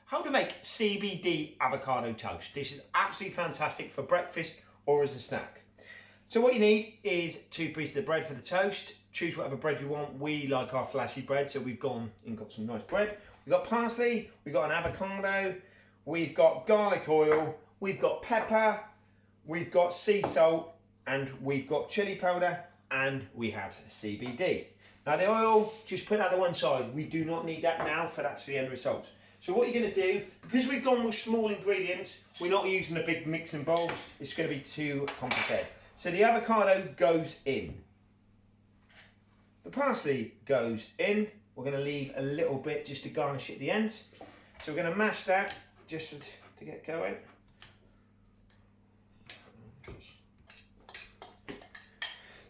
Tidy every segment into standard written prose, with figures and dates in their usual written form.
how to make CBD avocado toast. This is absolutely fantastic for breakfast or as a snack. So what you need is 2 pieces of bread for the toast. Choose whatever bread you want. We like our flashy bread, so we've gone and got some nice bread. We've got parsley, we've got an avocado, we've got garlic oil, we've got pepper, we've got sea salt, and we've got chili powder, and we have CBD. Now the oil, just put that to one side. We do not need that now, for that's the end result. So what you're going to do, because we've gone with small ingredients, we're not using a big mixing bowl. It's going to be too complicated. So the avocado goes in. The parsley goes in. We're going to leave a little bit just to garnish at the end. So we're going to mash that just to get going.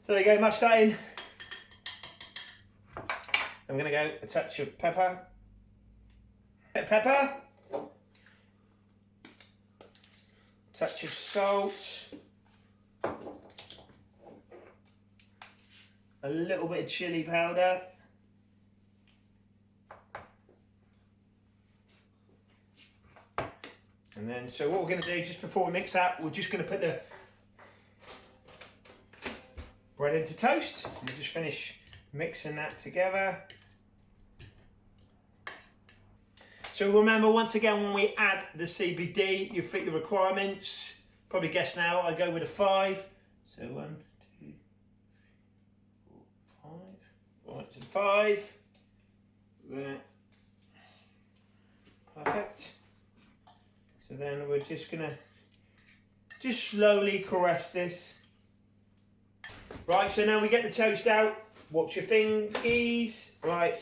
So there you go, mash that in. I'm going to go a touch of pepper. Pepper. Touch of salt. A little bit of chili powder. And then, so what we're going to do just before we mix that, we're just going to put the bread into toast. And we'll just finish mixing that together. So remember, once again, when we add the CBD, you fit your requirements. Probably guess now, I go with a 5. So 1, 2, 3, 4, 5. Right, so 5. There. Perfect. So then we're just gonna slowly caress this. Right, so now we get the toast out. Watch your fingies. Right.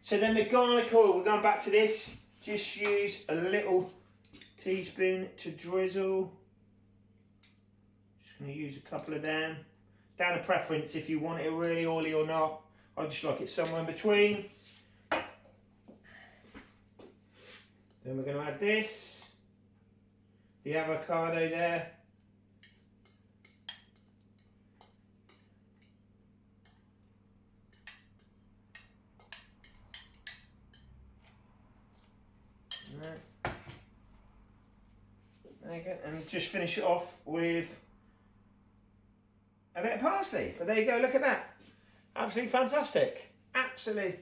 So then the garlic oil, we're going back to this. Just use a little teaspoon to drizzle. Just going to use a couple of them. Down to preference if you want it really oily or not. I just like it somewhere in between. Then we're going to add this. The avocado there. There you go. And just finish it off with a bit of parsley. But there you go, look at that. Absolutely fantastic. Absolutely